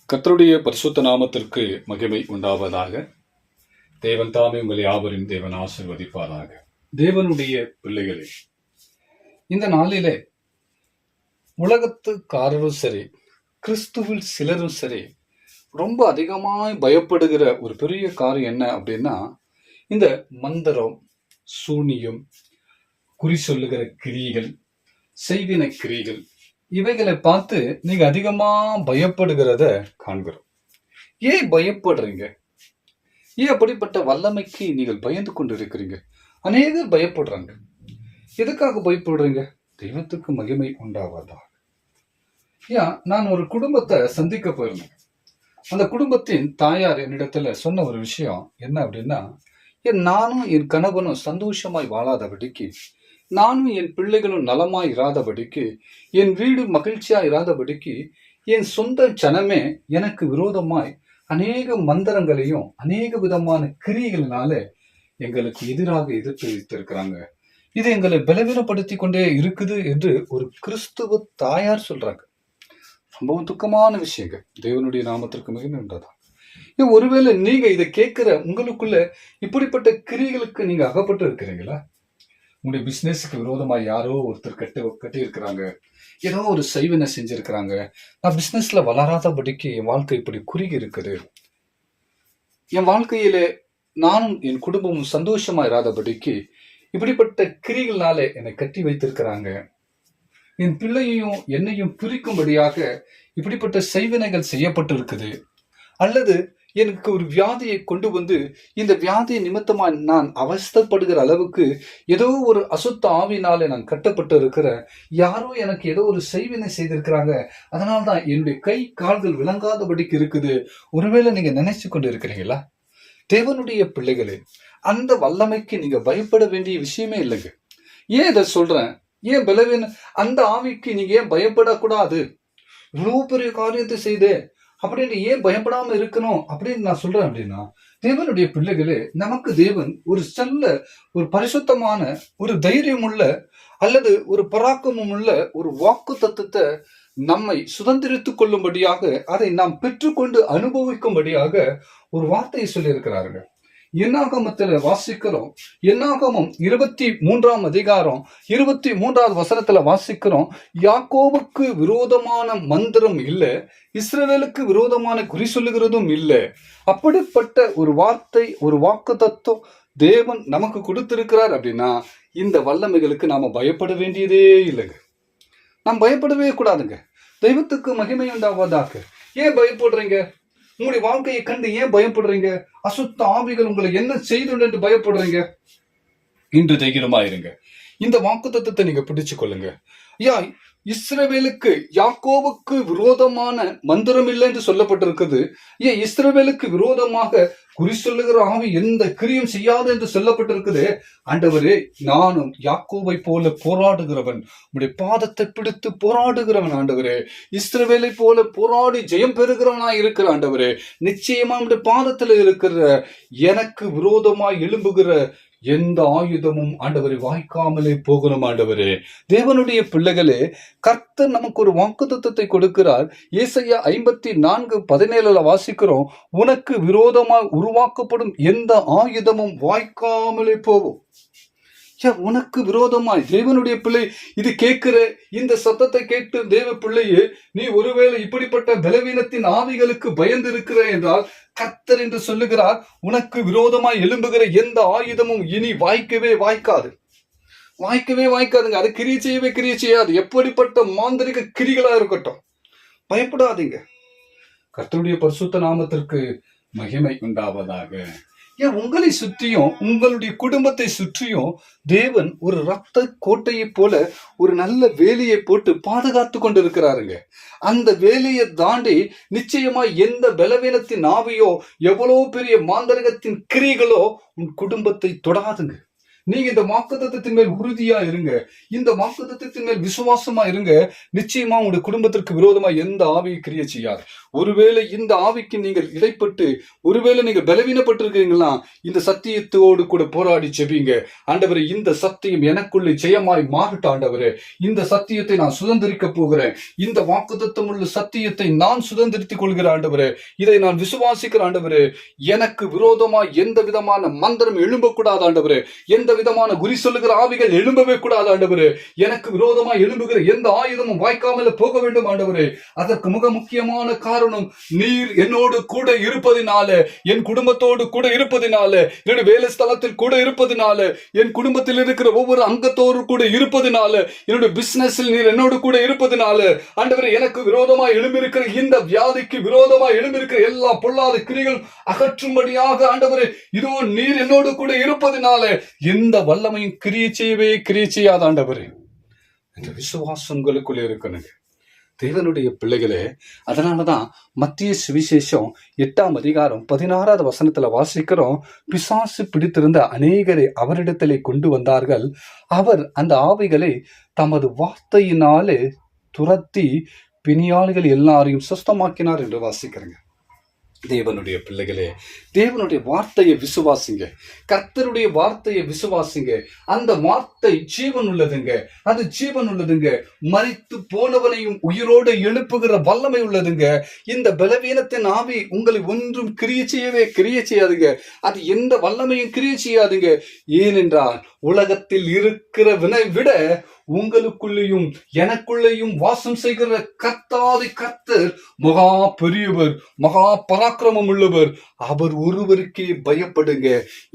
கர்த்தருடைய பரிசுத்த நாமத்திற்கு மகிமை உண்டாவதாக. தேவன் தாமே உங்கள் யாவரின் தேவன் ஆசீர்வதிப்பாராக. தேவனுடைய பிள்ளைகளே, இந்த நாளிலே உலகத்துக்காரரும் சரி, கிறிஸ்துவில் சிலரும் சரி, ரொம்ப அதிகமாய் பயப்படுகிற ஒரு பெரிய காரியம் என்ன அப்படின்னா, இந்த மந்திரம், சூனியம், குறி சொல்லுகிற கிரிகள், செய்வினை கிரிகள், இவைகளை பார்த்து நீங்க அதிகமா பயப்படுகிறத காண்கிறோம். ஏன் பயப்படுறீங்க? ஏன் அப்படிப்பட்ட வல்லமைக்கு நீங்கள் பயந்து கொண்டு இருக்கிறீங்க? அநேகர் பயப்படுறாங்க. எதுக்காக பயப்படுறீங்க? தெய்வத்துக்கு மகிமை உண்டாவதா? நான் ஒரு குடும்பத்தை சந்திக்க போயிருந்தேன். அந்த குடும்பத்தின் தாயார் என்னிடத்துல சொன்ன ஒரு விஷயம் என்ன அப்படின்னா, நானும் என் கணவனும் சந்தோஷமாய் வாழாதபடிக்கு, நானும் என் பிள்ளைகளும் நலமாய் இராதபடிக்கு, என் வீடு மகிழ்ச்சியா இராதபடிக்கு, என் சொந்த ஜனமே எனக்கு விரோதமாய் அநேக மந்திரங்களையும் அநேக விதமான கிரியைகளினால எங்களுக்கு எதிராக எதிர்த்து வைத்திருக்கிறாங்க. இது எங்களை பலவீனப்படுத்தி கொண்டே இருக்குது என்று ஒரு கிறிஸ்துவ தாயார் சொல்றாங்க. ரொம்ப துக்கமான விஷயங்க. தேவனுடைய நாமத்திற்கு மிகவும் உண்டாதான். ஒருவேளை நீங்க இதை கேட்கிற உங்களுக்குள்ள இப்படிப்பட்ட கிரியைகளுக்கு நீங்க அகப்பட்டு இருக்கிறீங்களா? உங்களுடைய பிசினஸுக்கு விரோதமாக யாரோ ஒருத்தர் கட்டி இருக்கிறாங்க, ஏதோ ஒரு செய்வினை செஞ்சிருக்கிறாங்க. நான் பிசினஸ்ல வளராதபடிக்கு என் வாழ்க்கை இப்படி குறுகி இருக்குது, என் வாழ்க்கையில நானும் என் குடும்பமும் சந்தோஷமா இராதபடிக்கு இப்படிப்பட்ட கிரிகள்னால என்னை கட்டி வைத்திருக்கிறாங்க, என் பிள்ளையையும் என்னையும் பிரிக்கும்படியாக இப்படிப்பட்ட செய்வினைகள் செய்யப்பட்டு இருக்குது, அல்லது எனக்கு ஒரு வியாதியை கொண்டு வந்து இந்த வியாதியை நிமித்தமா நான் அவஸ்தைப்படுகிற அளவுக்கு ஏதோ ஒரு அசுத்த ஆவினாலே நான் கட்டப்பட்டு இருக்கிறேன், யாரோ எனக்கு ஏதோ ஒரு செய்வினை செய்திருக்கிறாங்க, அதனால்தான் என்னுடைய கை கால்கள் விளங்காதபடிக்கு இருக்குது. ஒருவேளை நீங்க நினைச்சு கொண்டு இருக்கிறீங்களா? தேவனுடைய பிள்ளைகளே, அந்த வல்லமைக்கு நீங்க பயப்பட வேண்டிய விஷயமே இல்லைங்க. ஏன் இதை சொல்றேன்? ஏன் பலவீன அந்த ஆவிக்கு நீங்க ஏன் பயப்படக்கூடாது? இவ்வளவு பெரிய காரியத்தை செய்தே அப்படின்னு ஏன் பயப்படாம இருக்கணும் அப்படின்னு நான் சொல்றேன் அப்படின்னா, தேவனுடைய பிள்ளைகளே, நமக்கு தேவன் ஒரு பரிசுத்தமான, ஒரு தைரியம் உள்ள, அல்லது ஒரு பராக்கிரமம் உள்ள ஒரு வாக்கு தத்துவத்தை நம்மை சுதந்திரித்துக் கொள்ளும்படியாக, அதை நாம் பெற்றுக்கொண்டு அனுபவிக்கும்படியாக ஒரு வார்த்தையை சொல்லி இருக்கிறார்கள். என்னாகமத்துல வாசிக்கிறோம். என்னாகமம் 23 அதிகாரம் 23வது வசனத்துல வாசிக்கிறோம், யாக்கோபுக்கு விரோதமான மந்திரம் இல்ல, இஸ்ரவேலுக்கு விரோதமான குறி சொல்லுகிறதும் இல்லை. அப்படிப்பட்ட ஒரு வார்த்தை, ஒரு வாக்கு தத்துவம் தேவன் நமக்கு கொடுத்திருக்கிறார் அப்படின்னா, இந்த வல்லமைகளுக்கு நாம பயப்பட வேண்டியதே இல்லைங்க. நாம் பயப்படவே கூடாதுங்க. தெய்வத்துக்கு மகிமை உண்டாவதாக. ஏன் பயப்படுறீங்க? உங்களுடைய வாழ்க்கையை கண்டு ஏன் பயப்படுறீங்க? அசுத்த ஆவிகள் உங்களை என்ன செய்து என்று பயப்படுறீங்க? இன்று தைரியமாயிருங்க. இந்த வாக்கு தத்துவத்தை நீங்க பிடிச்சு கொள்ளுங்க. இஸ்ரவேலுக்கு, யாக்கோபுக்கு விரோதமான மந்திரம் இல்லை என்று சொல்லப்பட்டிருக்குது. இஸ்ரவேலுக்கு விரோதமாக குறி சொல்லுகிற ஆவி எந்த கிரியும் செய்யாது என்று சொல்லப்பட்டிருக்குது. ஆண்டவரே, நானும் யாக்கோபை போல போராடுகிறவன், உடைய பாதத்தை பிடித்து போராடுகிறவன் ஆண்டவரே, இஸ்ரவேலை போல போராடி ஜெயம் பெறுகிறவனாய் இருக்கிற ஆண்டவரே, நிச்சயமா உடைய பாதத்துல இருக்கிற எனக்கு விரோதமாய் எழும்புகிற எந்த ஆயுதமும் ஆண்டவரை வாய்க்காமலே போகணும். ஆண்டவரே, தேவனுடைய பிள்ளைகளே, கர்த்தர் நமக்கு ஒரு வாக்குத்தத்தத்தை கொடுக்கிறார். ஏசாயா 54:17 வாசிக்கிறோம், உனக்கு விரோதமாக உருவாக்கப்படும் எந்த ஆயுதமும் வாய்க்காமலே போகும். உனக்கு விரோதமாய் தேவனுடைய பிள்ளை இது கேட்கிற இந்த சத்தத்தை கேட்டு தேவ பிள்ளையே, நீ ஒருவேளை இப்படிப்பட்ட பலவீனத்தின் ஆவிகளுக்கு பயந்து இருக்கிற என்றால், கர்த்தர் என்று சொல்லுகிறார், உனக்கு விரோதமாய் எழும்புகிற எந்த ஆயுதமும் இனி வாய்க்கவே வாய்க்காதுங்க. அது கிரியை செய்யாது. எப்படிப்பட்ட மாந்திரிக கிரிகளா இருக்கட்டும், பயப்படாதீங்க. கர்த்தருடைய பரிசுத்த நாமத்திற்கு மகிமை உண்டாவதாக. உங்களை சுற்றியும் உங்களுடைய குடும்பத்தை சுற்றியும் தேவன் ஒரு ரத்த கோட்டையை போல ஒரு நல்ல வேலையை போட்டு பாதுகாத்து கொண்டிருக்கிறாருங்க. அந்த வேலையை தாண்டி நிச்சயமா எந்த பலவீனத்தின் ஆவியோ, எவ்வளவு பெரிய மாந்தரிகத்தின் கிரிகளோ உன் குடும்பத்தை தொடாதுங்க. நீங்க இந்த வாக்குத்தத்தத்தின் மேல் உறுதியா இருங்க, இந்த வாக்குத்தத்தத்தின் மேல் விசுவாசமா இருங்க. நிச்சயமா உங்களுடைய குடும்பத்திற்கு விரோதமா எந்த ஆவி கிரியை செய்யாது. ஒருவேளை இந்த ஆவிக்கு நீங்கள் இடைப்பட்டு ஒருவேளை நீங்க பலவீனப்பட்டிருக்கீங்களா, இந்த சத்தியத்தோடு கூட போராடி செபிங்க. ஆண்டவரே, இந்த சத்தியம் எனக்குள்ளே ஜெயமாய் மாறட்டும். ஆண்டவரே, இந்த சத்தியத்தை நான் சுதந்திரிக்க போகிறேன். இந்த வாக்குத்தத்தம் உள்ள சத்தியத்தை நான் சுதந்திரித்துக் கொள்கிறேன். ஆண்டவரே, இதை நான் விசுவாசிக்கிறேன். ஆண்டவரே, எனக்கு விரோதமா எந்த விதமான மந்திரம் எழும்பக்கூடாது. ஆண்டவரே, எந்த விதமான குறி சொல்லுகிற ஆவிகள் எழும்பவே கூடாது. ஆண்டவரே, எனக்கு விரோதமா எழும்புகிற எந்த ஆயுதமும் வாய்க்காமல் போக வேண்டும். ஆண்டவரே, அதற்கு மிக முக்கியமான காரணம் நீர் என்னோடு கூட இருப்பதினால, என் குடும்பத்தோடு கூட இருப்பதினால, என்னுடைய வேலை ஸ்தலத்தில் கூட இருப்பதினால, என் குடும்பத்தில் இருக்கிற ஒவ்வொரு அங்கத்தோடு கூட இருப்பதினால, என்னுடைய பிசினஸில் நீர் என்னோடு கூட இருப்பதினால, ஆண்டவரே, எனக்கு விரோதமா எழும்பியிருக்கிற இந்த வியாதிக்கு விரோதமா எழும்பியிருக்கிற எல்லா பொல்லாத கிரிகள் அகற்றும்படியாக ஆண்டவரே, இதோ நீர் என்னோடு கூட இருப்பதினால எந்த வல்லமையும் கிரியை செய்யாத ஆண்டவரே, இந்த விசுவாசங்களுக்குள்ள இருக்கணுங்க தேவனுடைய பிள்ளைகளே. அதனாலதான் மத்திய சுவிசேஷம் 8ஆம் அதிகாரம் 16வது வசனத்துல வாசிக்கிறோம், பிசாசு பிடித்திருந்த அநேகரை அவரிடத்திலே கொண்டு வந்தார்கள், அவர் அந்த ஆவிகளை தமது வார்த்தையினாலே துரத்தி பிணியாளிகள் எல்லாரையும் சுஸ்தமாக்கினார் என்று வாசிக்கிறேங்க. தேவனுடைய பிள்ளைகளே, தேவனுடைய வார்த்தையை விசுவாசிங்க, கர்த்தருடைய வார்த்தையை விசுவாசிங்க. அந்த வார்த்தை ஜீவன் உள்ளதுங்க, அது ஜீவன் உள்ளதுங்க. மரித்து போனவனையும் உயிரோடு எழுப்புகிற வல்லமை உள்ளதுங்க. இந்த பலவீனத்தின் ஆவி உங்களை ஒன்றும் கிரியை செய்யாதுங்க. அது எந்த வல்லமையும் கிரியை செய்யாதுங்க. ஏனென்றால் உலகத்தில் இருக்கிறவனை விட உங்களுக்குள்ளேயும் எனக்குள்ளேயும் வாசம் செய்கிற கர்த்தாதி கர்த்தர் மகா பெரியவர், மகா பராக்கிரமம் உள்ளவர். அவர் ஒருவருக்கே பயப்படுங்க.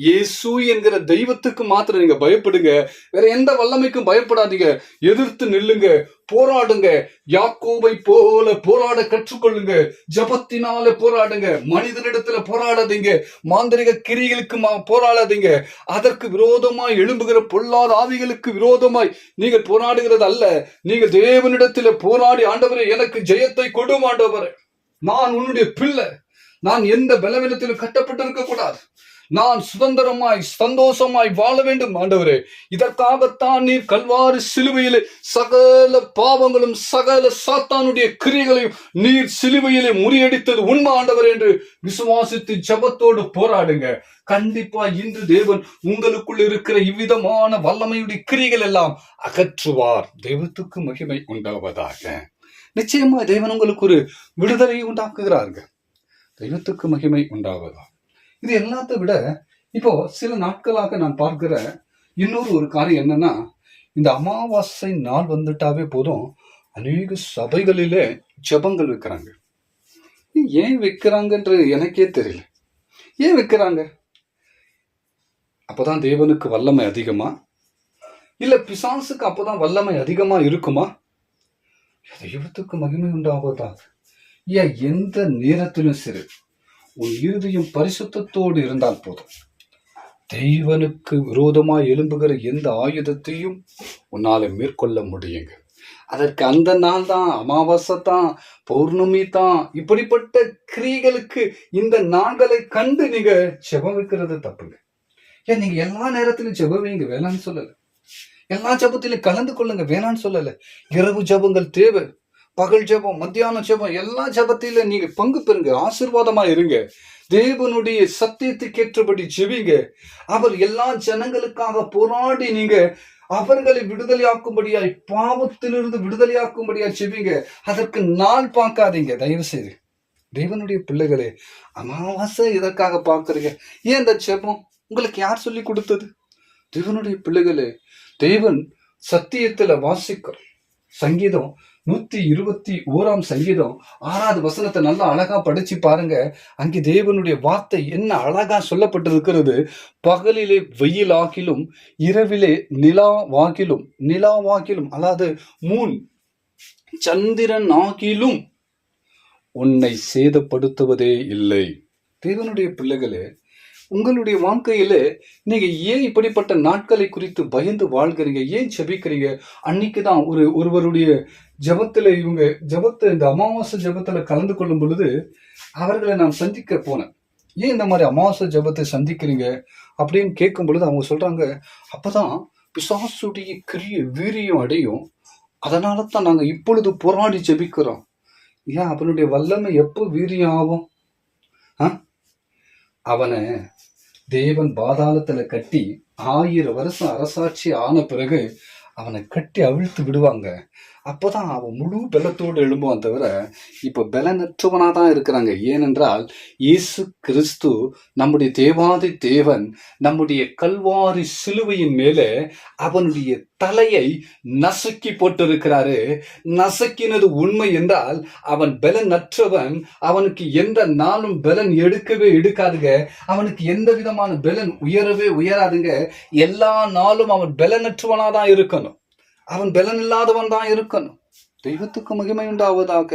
இயேசு என்கிற தெய்வத்துக்கு மாத்திரம் நீங்க பயப்படுங்க. வேற எந்த வல்லமைக்கும் பயப்படாதீங்க. எதிர்த்து நில்லுங்க, போராடுங்க. யாக்கோபை போல போராட கற்றுக்கொள்ளுங்க. ஜபத்தினால போராடுங்க. மனிதனிடத்துல போராடாதீங்க. மாந்திரிக கிரிகளுக்கு போராடாதீங்க. அதற்கு விரோதமாய் எழும்புகிற பொல்லாத ஆவிகளுக்கு விரோதமாய் நீங்கள் போராடுகிறது அல்ல. நீங்கள் தேவனிடத்துல போராடி, ஆண்டவரே, எனக்கு ஜெயத்தை கொடும் ஆண்டவரே, நான் உன்னுடைய பிள்ளை, நான் எந்த பலவீனத்திலும் கட்டப்பட்டிருக்க கூடாது, நான் சுதந்திரமாய் சந்தோஷமாய் வாழ வேண்டும் ஆண்டவரே. இதற்காகத்தான் நீர் கல்வாரி சிலுவையிலே சகல பாவங்களும் சகல சாத்தானுடைய கிரியைகளையும் நீர் சிலுவையிலே முறியடித்தது உண்மை ஆண்டவர் என்று விசுவாசித்து ஜபத்தோடு போராடுங்க. கண்டிப்பா இன்று தேவன் உங்களுக்குள் இருக்கிற இவ்விதமான வல்லமையுடைய கிரிகள் எல்லாம் அகற்றுவார். தெய்வத்துக்கு மகிமை உண்டாவதாக. நிச்சயமா தேவன் உங்களுக்கு ஒரு விடுதலையை உண்டாக்குகிறாருங்க. தெய்வத்துக்கு மகிமை உண்டாவதா. இது எல்லாத்தை விட இப்போ சில நாட்களாக நான் பார்க்கிற இன்னொரு ஒரு காரியம் என்னன்னா, இந்த அமாவாசை நாள் வந்துட்டாவே போதும் அநேக சபைகளிலே ஜபங்கள் வைக்கிறாங்க. ஏன் வைக்கிறாங்கன்றது எனக்கே தெரியல. ஏன் வைக்கிறாங்க? அப்பதான் தேவனுக்கு வல்லமை அதிகமா, இல்ல பிசாசுக்கு அப்பதான் வல்லமை அதிகமா இருக்குமா? தெய்வத்துக்கு மகிமை உண்டாவதா. ஏன் எந்த நேரத்திலும் சரி உன் இருதயம் பரிசுத்தத்தோடு இருந்தால் போதும், தெய்வனுக்கு விரோதமாய் எழும்புகிற எந்த ஆயுதத்தையும் உன்னால மேற்கொள்ள முடியுங்க. அதற்கு அந்த நாள் தான், அமாவாசை தான், பௌர்ணமி தான், இப்படிப்பட்ட கிரியைகளுக்கு இந்த நாட்களை கண்டு நீங்க ஜெபம் வைக்கிறது தப்புங்க. ஏன் நீங்க எல்லா நேரத்திலும் ஜெபம் வைங்க, வேணான்னு சொல்லல. எல்லா ஜபத்திலும் கலந்து கொள்ளுங்க, வேணான்னு சொல்லல. இரவு ஜபங்கள் தேவை, பகல் ஜபம், மத்தியான ஜபம், எல்லா ஜபத்திலும் நீங்க பங்கு பெறுங்க, ஆசீர்வாதமா இருங்க. தேவனுடைய சத்தியத்துக்கு ஏற்றபடி ஜெபிங்க. அவர் எல்லா ஜனங்களுக்காக போராடி நீங்க அவர்களை விடுதலையாக்கும்படியாய், பாவத்திலிருந்து விடுதலையாக்கும்படியாய் ஜெபிங்க. அதற்கு நாள் பார்க்காதீங்க தயவு செய்து. தேவனுடைய பிள்ளைகளே, அமாவாசை இதற்காக பார்க்கறீங்க. ஏன் இந்த ஜெபம் உங்களுக்கு யார் சொல்லி கொடுத்தது? தேவனுடைய பிள்ளைகளே, தேவன் சத்தியத்துல வாசிக்கிற சங்கீதம் 121 சங்கீதம் 6வது வசனத்தை நல்லா அழகா படிச்சு பாருங்க. அங்கே தேவனுடைய வார்த்தை என்ன அழகா சொல்லப்பட்டிருக்கிறது. பகலிலே வெயிலாகிலும் இரவிலே நிலாவாகிலும் அதாவது மூன் சந்திரன் ஆகிலும் உன்னை சேதப்படுத்துவதே இல்லை. தேவனுடைய பிள்ளைகளே, உங்களுடைய வாழ்க்கையில நீங்க ஏன் இப்படிப்பட்ட நாட்களை குறித்து பயந்து வாழ்கிறீங்க? ஏன் ஜெபிக்கிறீங்க? அன்னைக்குதான் ஒருவருடைய ஜபத்துல, இந்த அமாவாசை ஜபத்துல கலந்து கொள்ளும் பொழுது அவர்களை நான் சந்திக்க போனேன். ஏன் இந்த மாதிரி அமாவாசை ஜெபத்தை சந்திக்கிறீங்க அப்படின்னு கேட்கும் பொழுது அவங்க சொல்றாங்க, அப்பதான் பிசாசுடைய கிரிய வீரியம் அடையும், அதனால தான் நாங்க இப்பொழுது போராடி ஜெபிக்கிறோம். ஏன் அவனுடைய வல்லமை எப்போ வீரியம் ஆகும்? அவனை தேவன் பாதாளத்துல கட்டி 1000 வருஷம் அரசாட்சி ஆன பிறகு அவனை கட்டி அவிழ்த்து விடுவாங்க. அப்போதான் அவன் முழு பலத்தோடு எழும்புவான். தவிர இப்ப பலனற்றவனா தான் இருக்கிறாங்க. ஏனென்றால் இயேசு கிறிஸ்து நம்முடைய தேவாதி தேவன் நம்முடைய கல்வாரி சிலுவையின் மேலே அவனுடைய தலையை நசுக்கி போட்டிருக்கிறாரு. நசுக்கினது உண்மை என்றால் அவன் பலனற்றவன். அவனுக்கு எந்த நாளும் பலன் எடுக்கவே எடுக்காதுங்க. அவனுக்கு எந்த விதமான பலன் உயரவே உயராதுங்க. எல்லா நாளும் அவன் பலனற்றவனாதான் இருக்கணும். அவன் பலன் இல்லாதவன் தான் இருக்கணும். தெய்வத்துக்கு மகிமை உண்டாவதாக.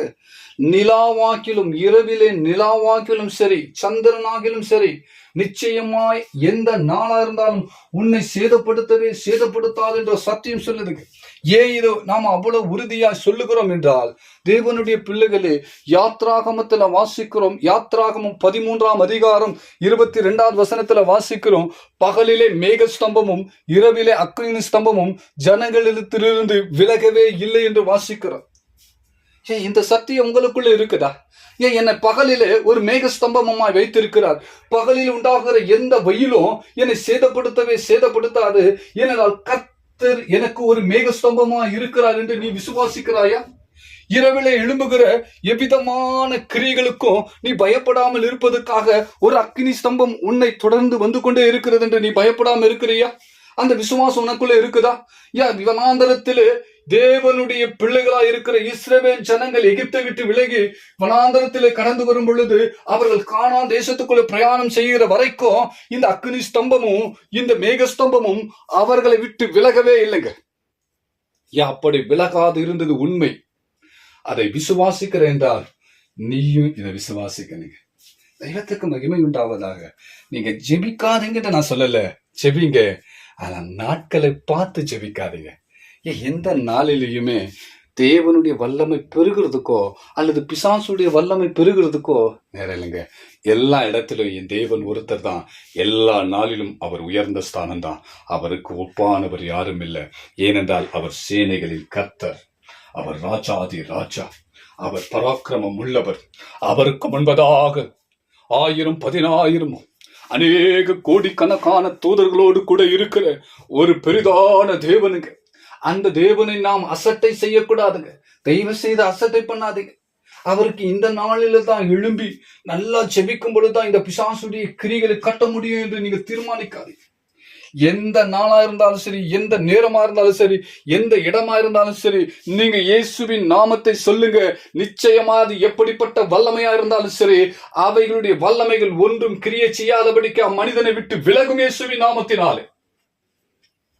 நிலாவாக்கிலும் இரவிலே நிலாவாக்கிலும் சரி, சந்திரனாகிலும் சரி, நிச்சயமாய் எந்த நாளா இருந்தாலும் உன்னை சேதப்படுத்தவே சேதப்படுத்தாது என்ற சத்தியம் சொல்லுதுங்க. ஏன் இது நாம அவ்வளவு உறுதியா சொல்லுகிறோம் என்றால், தேவனுடைய பிள்ளைகளே, யாத்ராகமத்துல வாசிக்கிறோம். யாத்ராகமம் 13ஆம் அதிகாரம் 22வது வசனத்துல வாசிக்கிறோம், பகலிலே மேக ஸ்தம்பமும் இரவிலே அக்கினி ஸ்தம்பமும் ஜனங்களிடத்திலிருந்து விலகவே இல்லை என்று வாசிக்கிறோம். ஏன் இந்த சத்தியம் உங்களுக்குள்ள இருக்குதா? ஏன் என்னை பகலிலே ஒரு மேக ஸ்தம்பமாய் வைத்திருக்கிறார். பகலில் உண்டாகிற எந்த வெயிலும் என்னை சேதப்படுத்தவே சேதப்படுத்தாது. ஏனென்றால் கர்த்தர் எனக்கு ஒரு மேக ஸ்தம்பமாய் இருக்கிறார் என்று நீ விசுவாசிக்கிறாயா? இரவிலே எழும்புகிற எவ்விதமான கிரியைகளுக்கும் நீ பயப்படாமல் இருப்பதற்காக ஒரு அக்கினி ஸ்தம்பம் உன்னை தொடர்ந்து வந்து கொண்டே இருக்கிறது என்று நீ பயப்படாமல் இருக்கிறியா? அந்த விசுவாசம் உனக்குள்ள இருக்குதா? வனாந்தரத்திலே தேவனுடைய பிள்ளைகளா இருக்கிற இஸ்ரவேல் ஜனங்கள் எகிப்தை விட்டு விலகி வனாந்தரத்திலே கடந்து வரும் பொழுது அவர்கள் கானான் தேசத்துக்குள்ள பிரயாணம் செய்கிற வரைக்கும் இந்த அக்கினி ஸ்தம்பமும் இந்த மேக ஸ்தம்பமும் அவர்களை விட்டு விலகவே இல்லைங்க. அப்படி விலகாது இருந்தது உண்மை. அதை விசுவாசிக்கிற என்றால் நீயும் இதை விசுவாசிக்கணுங்க. தெய்வத்துக்கு மகிமை உண்டாவதாக. நீங்க ஜெபிக்காதீங்கன்னு நான் சொல்லல, ஜெபிங்க. ஆனா நாட்களை பார்த்து ஜெபிக்காதீங்க. எந்த நாளிலையுமே தேவனுடைய வல்லமை பெருகிறதுக்கோ அல்லது பிசாசுடைய வல்லமை பெருகிறதுக்கோ நேரம் இல்லைங்க. எல்லா இடத்திலும் என் தேவன் ஒருத்தர் தான். எல்லா நாளிலும் அவர் உயர்ந்த ஸ்தானம் தான். அவருக்கு ஒப்பானவர் யாரும் இல்லை. ஏனென்றால் அவர் சேனைகளில் கர்த்தர். அவர் ராஜாதி ராஜா. அவர் பராக்கிரமம் உள்ளவர். அவருக்கு முன்பதாக 1000 10,000 அநேக கோடிக்கணக்கான தூதர்களோடு கூட இருக்கிற ஒரு பெரிதான தேவனுங்க. அந்த தேவனை நாம் அசட்டை செய்யக்கூடாதுங்க. தயவு செய்து அசட்டை பண்ணாதீங்க. அவருக்கு இந்த நாளில தான் எழும்பி நல்லா ஜெபிக்கும் பொழுதுதான் இந்த பிசாசுடைய கிரிகளை கட்ட முடியும் என்று நீங்க தீர்மானிக்காதீங்க. எந்த நாளா இருந்தாலும் சரி, எந்த நேரமா இருந்தாலும் சரி, எந்த இடமா இருந்தாலும் சரி, நீங்க இயேசுவின் நாமத்தை சொல்லுங்க. நிச்சயமா அது எப்படிப்பட்ட வல்லமையா இருந்தாலும் சரி, அவைகளுடைய வல்லமைகள் ஒன்றும் கிரியை செய்யாதபடிக்கு அம்மனிதனை விட்டு விலகும். இயேசுவின் நாமத்தினாலே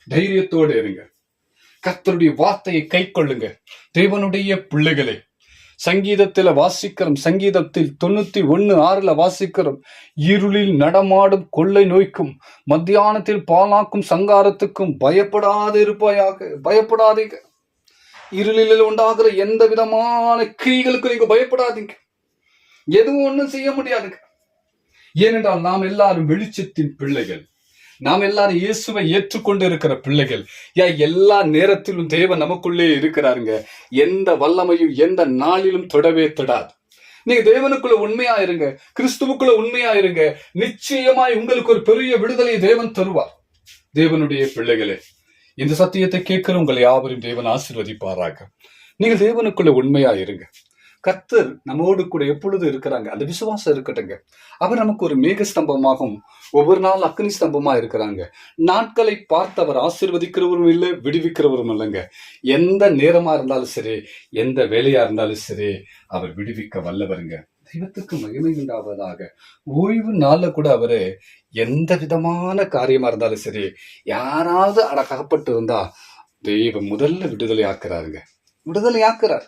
தைரியத்தோடு இருங்க. கர்த்தருடைய வார்த்தையை கை கொள்ளுங்க. தேவனுடைய பிள்ளைகளே, சங்கீதத்தில் வாசிக்கிறோம். சங்கீதத்தில் 91:6 வாசிக்கிறோம், இருளில் நடமாடும் கொள்ளை நோய்க்கும் மத்தியானத்தில் பாலாக்கும் சங்காரத்துக்கும் பயப்படாது இருப்பாயாக. பயப்படாதீங்க. இருளில் உண்டாகிற எந்த விதமான கிரிகளுக்கும் நீங்க பயப்படாதீங்க. எதுவும் ஒண்ணும் செய்ய முடியாதுங்க. ஏனென்றால் நாம் எல்லாரும் வெளிச்சத்தின் பிள்ளைகள். நாம் எல்லாரும் இயேசுவை ஏற்றுக்கொண்டு இருக்கிற பிள்ளைகள். எல்லா நேரத்திலும் தேவன் நமக்குள்ளே இருக்கிறாருங்க. எந்த வல்லமையும் எந்த நாளிலும் தொடவே தொடாது. நீங்க தேவனுக்குள்ள உண்மையா இருங்க, கிறிஸ்துவுக்குள்ள உண்மையா இருங்க. நிச்சயமாய் உங்களுக்கு ஒரு பெரிய விடுதலையை தேவன் தருவார். தேவனுடைய பிள்ளைகளே, இந்த சத்தியத்தை கேட்கிற உங்களை யாவரும் தேவன் ஆசீர்வதிப்பாராக. நீங்கள் தேவனுக்குள்ள உண்மையா இருங்க. கர்த்தர் நம்மோடு கூட எப்பொழுது இருக்கிறாங்க. அந்த விசுவாசம் இருக்கட்டுங்க. அவர் நமக்கு ஒரு மேக ஸ்தம்பமாகவும் ஒவ்வொரு நாள் அக்னி ஸ்தம்பமா இருக்கிறாங்க. நாட்களை பார்த்து அவர் ஆசீர்வதிக்கிறவரும் இல்லை, விடுவிக்கிறவரும் இல்லைங்க. எந்த நேரமா இருந்தாலும் சரி, எந்த வேலையா இருந்தாலும் சரி, அவர் விடுவிக்க வல்லவருங்க. தெய்வத்துக்கு மகிமை உண்டாவதாக. ஓய்வு நாள்ல கூட அவரு எந்த விதமான காரியமா இருந்தாலும் சரி, யாராவது அகப்பட்டு இருந்தா தெய்வம் முதல்ல விடுதலை ஆக்குறாருங்க. விடுதலை ஆக்குறார்.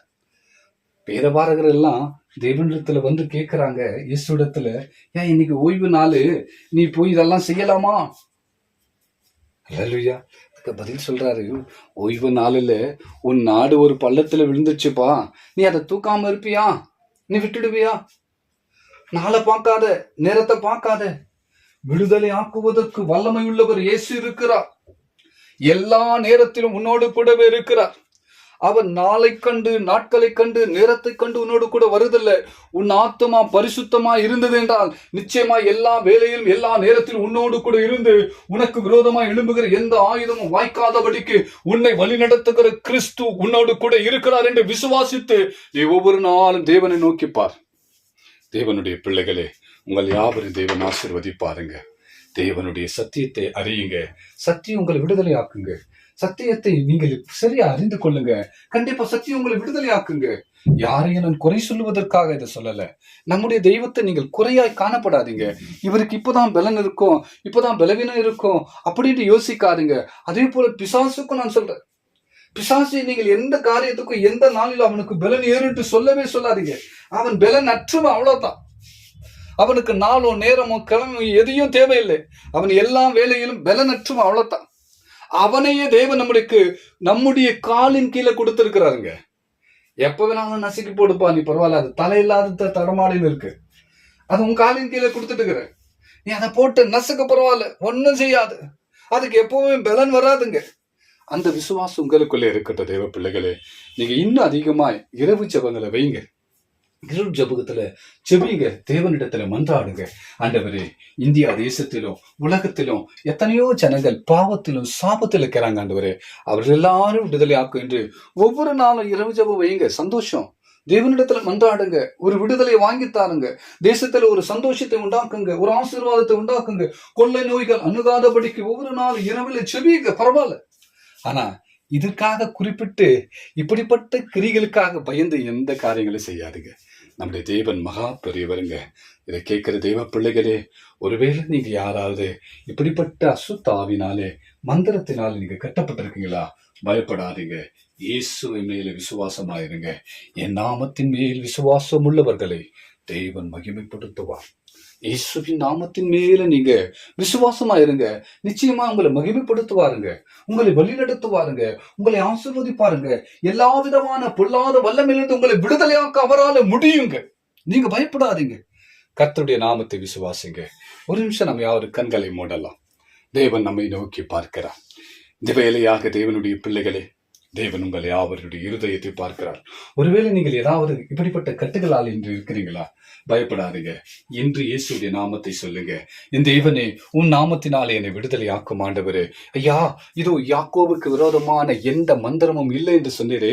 வேதபாரகர் எல்லாம் தேவனிடத்துல வந்து கேட்கிறாங்க இயேசுடத்துல, ஏன் இன்னைக்கு ஓய்வு நாளு, நீ போய் இதெல்லாம் செய்யலாமா? அல்லேலூயா. பதில் சொல்றாரு, ஓய்வு நாளில உன் நாடு ஒரு பள்ளத்துல விழுந்துச்சுப்பா, நீ அதை தூக்காம இருப்பியா? நீ விட்டுடுவியா? நாளை பார்க்காத, நேரத்தை பார்க்காத. விடுதலை ஆக்குவதற்கு வல்லமை உள்ளவர் இயேசு இருக்கிறார். எல்லா நேரத்திலும் உன்னோடு கூடவே இருக்கிறார். அவன் நாளை கண்டு, நாட்களை கண்டு, நேரத்தை கண்டு உன்னோடு கூட வருதில்லை. உன் ஆத்துமா பரிசுத்தமா இருந்தது என்றால் நிச்சயமா எல்லா வேலையிலும் எல்லா நேரத்திலும் உன்னோடு கூட இருந்து உனக்கு விரோதமா எழும்புகிற எந்த ஆயுதமும் வாய்க்காதபடிக்கு உன்னை வழிநடத்துகிற கிறிஸ்து உன்னோடு கூட இருக்கிறார் என்று விசுவாசித்து நீ ஒவ்வொரு நாளும் தேவனை நோக்கிப்பார். தேவனுடைய பிள்ளைகளே, உங்கள் யாவரும் தேவன் ஆசீர்வதிப்பாருங்க. தேவனுடைய சத்தியத்தை அறியுங்க. சத்தியம் உங்களை விடுதலை ஆக்குங்க. சத்தியத்தை நீங்கள் சரியா அறிந்து கொள்ளுங்க. கண்டிப்பா சத்தியம் உங்களை விடுதலை ஆக்குங்க. யாரையும் நான் குறை சொல்லுவதற்காக இதை சொல்லல. நம்முடைய தெய்வத்தை நீங்கள் குறையாய் காணப்படாதீங்க. இவருக்கு இப்பதான் பலன் இருக்கும், இப்பதான் பலவீனம் இருக்கும் அப்படின்னு யோசிக்காதீங்க. அதே போல பிசாசுக்கும் நான் சொல்றேன், பிசாசை நீங்கள் எந்த காரியத்துக்கும் எந்த நாளில் அவனுக்கு பலன் ஏறுட்டு சொல்லவே சொல்லாதீங்க. அவன் பலன் அற்றுவன், அவ்வளவுதான். அவனுக்கு நாளோ நேரமோ கிழமை எதையும் தேவையில்லை. அவன் எல்லா வேலையிலும் பலனற்றுவன், அவ்வளவுதான். அவனையே தேவன் நம்முடைய காலின் கீழே கொடுத்திருக்கிறாருங்க. எப்ப வேணாலும் நசுக்கி போடுப்பா, நீ பரவாயில்ல, அது தலையில்லாத தடமாடின்னு இருக்கு, அது உன் காலின் கீழே கொடுத்துட்டு இருக்கிற, நீ அதை போட்டு நசுக்க பரவாயில்ல, ஒன்னும் செய்யாது. அதுக்கு எப்பவுமே பலன் வராதுங்க. அந்த விசுவாசம் உங்களுக்குள்ளே இருக்கட்டும். தேவ பிள்ளைகளே, நீங்க இன்னும் அதிகமாய் இரவு ஜெபங்களை வைங்க. இரவு ஜெபத்துல செபிங்க, தேவனிடத்துல மன்றாடுங்க. ஆண்டவரே, இந்தியா தேசத்திலும் உலகத்திலும் எத்தனையோ ஜனங்கள் பாவத்திலும் சாபத்தில் இருக்கிறாங்க. ஆண்டவரே, அவர்கள் எல்லாரும் விடுதலை ஆக்கும் என்று ஒவ்வொரு நாளும் இரவு ஜெபம் வைங்க. சந்தோஷம், தேவனிடத்துல மன்றாடுங்க. ஒரு விடுதலை வாங்கி தாருங்க. தேசத்துல ஒரு சந்தோஷத்தை உண்டாக்குங்க, ஒரு ஆசீர்வாதத்தை உண்டாக்குங்க. கொள்ளை நோய்கள் அணுகாதபடிக்கு ஒவ்வொரு நாளும் இரவில் செபிங்க, பரவாயில்ல. ஆனா இதற்காக குறிப்பிட்டு இப்படிப்பட்ட கிரிகளுக்காக பயந்து எந்த காரியங்களும் செய்யாதுங்க. நம்முடைய தேவன் மகா பெரியவருங்க. இதை கேட்கிற தெய்வ பிள்ளைகளே, ஒருவேளை நீங்க யாராவது இப்படிப்பட்ட அசுத்தாவினாலே மந்திரத்தினால நீங்க கட்டப்பட்டிருக்கீங்களா? பயப்படாதீங்க. இயேசுவின் மேல விசுவாசமாயிருங்க. என் நாமத்தின் மேல் விசுவாசம் உள்ளவர்களை தேவன் மகிமைப்படுத்துவார். இயேசுவின் நாமத்தின் மேல நீங்க விசுவாசமா இருங்க. நிச்சயமா உங்களை மகிமைப்படுத்துவாருங்க, உங்களை வழிநடத்துவாருங்க, உங்களை ஆசீர்வதிப்பாருங்க. எல்லா விதமான பொல்லாத வல்லமையிலிருந்து உங்களை விடுதலையாக்க அவரால் முடியுங்க. நீங்க பயப்படாதீங்க. கர்த்தருடைய நாமத்தை விசுவாசிங்க. ஒரு நிமிஷம் நம்ம யாரு கண்களை மூடலாம். தேவன் நம்மை நோக்கி பார்க்கிறார். இந்த வேலையாக தேவனுடைய பிள்ளைகளே, தேவன் உங்களை யாவருடைய இருதயத்தை பார்க்கிறார். ஒருவேளை நீங்கள் ஏதாவது இப்படிப்பட்ட கட்டுகளால் இன்று இருக்கிறீங்களா? பயப்படாதீங்க. இன்று இயேசுடைய நாமத்தை சொல்லுங்க. என் தேவனே, உன் நாமத்தினாலே என்னை விடுதலை ஆக்கும் ஆண்டவரே. ஐயா, இதோ யாக்கோவுக்கு விரோதமான எந்த மந்திரமும் இல்லை என்று சொன்னீரே.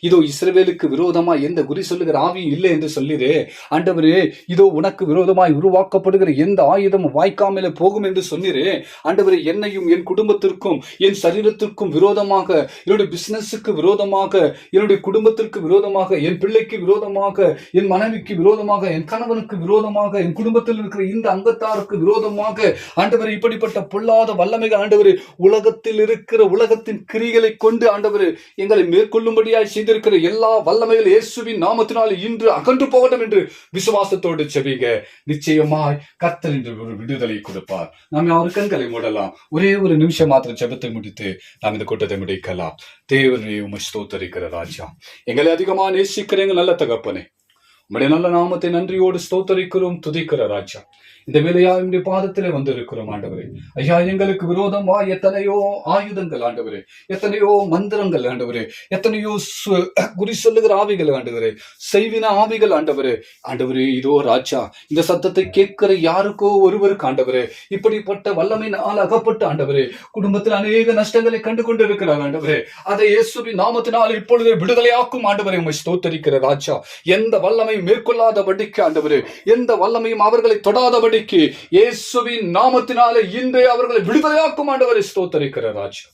இதோ இஸ்ரவேலுக்கு விரோதமா எந்த குறி சொல்லுகிற ஆவியும் இல்லை என்று சொல்லிரே. ஆண்டவரே, இதோ உனக்கு விரோதமாய் உருவாக்கப்படுகிற எந்த ஆயுதமும் வாய்க்காமலே போகும் என்று சொன்னீரே. ஆண்டவரே, என்னையும் என் குடும்பத்திற்கும் என் சரீரத்திற்கும் விரோதமாக, என்னுடைய பிசினஸுக்கு விரோதமாக, என்னுடைய குடும்பத்திற்கு விரோதமாக, என் பிள்ளைக்கு விரோதமாக, என் மனைவிக்கு விரோதமாக, என் கணவனுக்கு விரோதமாக, என் குடும்பத்தில் இருக்கிற இந்த அங்கத்தாருக்கு விரோதமாக ஆண்டவரே, இப்படிப்பட்ட பொல்லாத வல்லமைகள் ஆண்டவரே, உலகத்தில் இருக்கிற உலகத்தின் கிரிகளை கொண்டு ஆண்டவரே எங்களை மேற்கொள்ளும்படியாய் செய்திருக்கிற எல்லா வல்லமைகள் இயேசுவின் நாமத்தினால் இன்று அகன்று போகட்டும் என்று விசுவாசத்தோடு செபிங்க. நிச்சயமாய் கர்த்தர் என்று ஒரு விடுதலை கொடுப்பார். நாம் யாரு கண்களை மூடலாம். ஒரே ஒரு நிமிஷம் மாத்திரம் ஜெபத்தை முடித்து நாம் இந்த கூட்டத்தை முடிக்கலாம். தேவனே, உம்மை ஸ்தோத்தரிக்கிற ராஜா, எங்களை அதிகமா நேசிக்கிற எங்கள் நல்ல தகப்பனே, உம்முடைய நல்ல நாமத்தை நன்றியோடு ஸ்தோத்தரிக்கிறோம், துதிக்கிற ராஜா. இந்த வேலையா என்னுடைய பாதத்திலே வந்து இருக்கிறோம் ஆண்டவரே. ஐயா, எங்களுக்கு விரோதமா எத்தனையோ ஆயுதங்கள் ஆண்டவரே, எத்தனையோ மந்திரங்கள் ஆண்டவரே, எத்தனையோ குறி சொல்லுகிற ஆவிகள் ஆண்டவரே, செய்வின ஆவிகள் ஆண்டவரே. ஆண்டவரே, இதோ ராஜா, இந்த சத்தத்தை கேட்கிற யாருக்கோ ஒருவருக்கு ஆண்டவரே இப்படிப்பட்ட வல்லமையினால் அகப்பட்டு ஆண்டவரே குடும்பத்தில் அநேக நஷ்டங்களை கண்டு கொண்டு இருக்கிறார் ஆண்டவரே. அதை இயேசுவின் நாமத்தினால் இப்பொழுதே விடுதலையாக்கும் ஆண்டவரே. உம்மை ஸ்தோத்தரிக்கிற ராஜா. எந்த வல்லமையும் மேற்கொள்ளாதபடிக்கு ஆண்டவரே, எந்த வல்லமையும் அவர்களை தொடாதபடி இயேசுவின் நாமத்தினாலே இன்றைய அவர்களை விடுதலையாக்கும் ஆண்டவரை ஸ்தோத்தரிக்கிற ராஜா.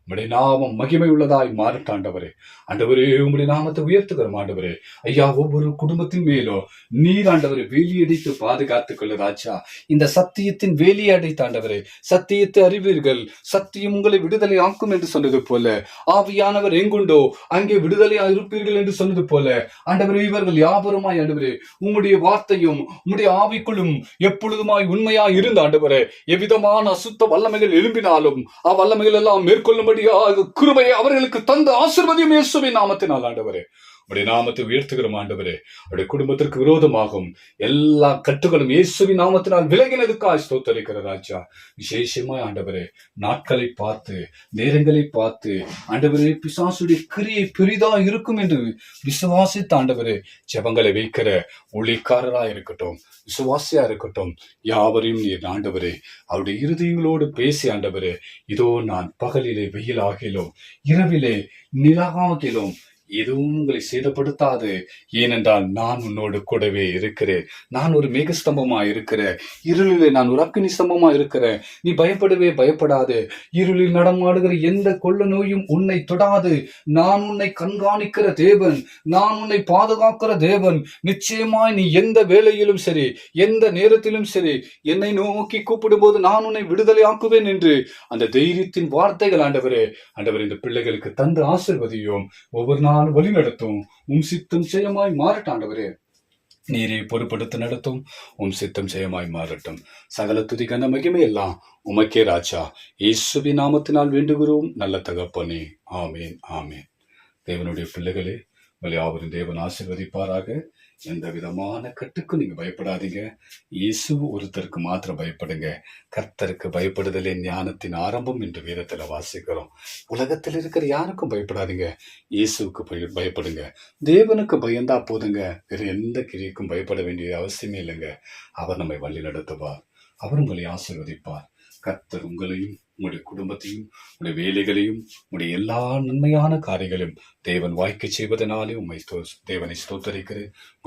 உம்முடைய நாமம் மகிமை உள்ளதாய் மாறட்டும் ஆண்டவரே. ஆண்டவரே, உம்முடைய நாமத்தை உயர்த்துகிறோம் ஆண்டவரே. ஐயா, ஒவ்வொரு குடும்பத்தின் மேலும் நீர் ஆண்டவரை வேலியடித்து பாதுகாத்துக் கொள்ள ராஜா. இந்த சத்தியத்தின் வேலியை அடைத்த ஆண்டவரே, சத்தியத்தை அறிவீர்கள், சத்தியம் உங்களை விடுதலை ஆக்கும் என்று சொன்னது போல, ஆவியானவர் எங்குண்டோ அங்கே விடுதலையா இருப்பீர்கள் என்று சொன்னது போல ஆண்டவரே, இவர்கள் யாவருமாய் ஆண்டவரே உம்முடைய வார்த்தையும் உம்முடைய ஆவிக்குள்ளும் எப்பொழுதுமாய் உண்மையாய் இருந்த ஆண்டவரே, எவ்விதமான அசுத்த வல்லமைகள் எழும்பினாலும் அவ்வல்லமைகள் எல்லாம் மேற்கொள்ளும்படி கிருபையை அவர்களுக்கு தந்த ஆசீர்வதியும் இயேசுவின் நாமத்தினால் ஆண்டவரே. உடைய நாமத்தை உயர்த்துகிறோம் ஆண்டவரே. உடைய குடும்பத்திற்கு விரோதமாகும் எல்லா கட்டுகளும் இயேசுவின் நாமத்தினால் விலகினதுக்காய் ஸ்தோத்தரிக்கிற ராஜா. விசேஷமாய் ஆண்டவரே, நாட்களை பார்த்து நேரங்களை பார்த்து ஆண்டவரே, பிசாசுடைய கிரியை பெரிதா இருக்கும் என்று விசுவாசித்த ஆண்டவரே, ஜெபங்களை வைக்கிற ஊழியக்காரரா இருக்கட்டும், விசுவாசியா இருக்கட்டும், யாவரையும் நீர் ஆண்டவரே அவருடைய இருதயங்களோடு பேசி ஆண்டவரே, இதோ நான் பகலிலே வெயிலாகிலும் இரவிலே நிலாகிலும் எதுவும் உங்களை சேதப்படுத்தாது, ஏனென்றால் நான் உன்னோடு கூடவே இருக்கிறேன். நான் ஒரு மேகஸ்தம்பமா இருக்கிறேன், இருளிலே நான் ஒரு அக்கினி ஸ்தம்பமா இருக்கிறேன். நீ பயப்படாது. இருளில் நடமாடுகிற எந்த கொள்ள நோயும் உன்னை தொடாது. நான் உன்னை கண்காணிக்கிற தேவன், நான் உன்னை பாதுகாக்கிற தேவன். நிச்சயமாய் நீ எந்த வேளையிலும் சரி, எந்த நேரத்திலும் சரி, என்னை நோக்கி கூப்பிடும் போது நான் உன்னை விடுதலை ஆக்குவேன் என்று அந்த தைரியத்தின் வார்த்தைகள் ஆண்டவரே, இந்த பிள்ளைகளுக்கு தந்து ஆசீர்வதியும். ஒவ்வொரு நாளும் வழி நடத்தும். உம் சித்தம் செய்யமாய் மாறட்டும் ஆண்டவரே. நீரை பொறுப்படுத்த நடத்தும். உம் சித்தம் செய்யமாய் மாறட்டும். சகல துதி கன மகிமை எல்லாம் உமக்கே ராஜா. இயேசுவின் நாமத்தினால் வேண்டுகிறோம் நல்ல தகப்பனே. ஆமேன், ஆமேன். தேவனுடைய பிள்ளைகளே, யாவரும் தேவன் ஆசீர்வதிப்பாராக. எந்த விதமான கட்டுக்கும் நீங்க பயப்படாதீங்க. இயேசு ஒருத்தருக்கு மாத்திரம் பயப்படுங்க. கர்த்தருக்கு பயப்படுதலே ஞானத்தின் ஆரம்பம் என்று வேதத்துல வாசிக்கிறோம். உலகத்தில் இருக்கிற யாருக்கும் பயப்படாதீங்க, இயேசுக்கு பயப்படுங்க. தேவனுக்கு பயந்தா போதுங்க, வேற எந்த கிரியைக்கும் பயப்பட வேண்டிய அவசியமே இல்லைங்க. அவர் நம்மை வழி நடத்துவார், அவர் உங்களை ஆசீர்வதிப்பார். கர்த்தர் உங்களையும் உங்களுடைய குடும்பத்தையும் உங்களுடைய வேலைகளையும் உங்களுடைய எல்லா நன்மையான காரியங்களையும் தேவன் வாய்க்க செய்வதனாலே தேவனை ஸ்தோத்தரிக்கிறேன்.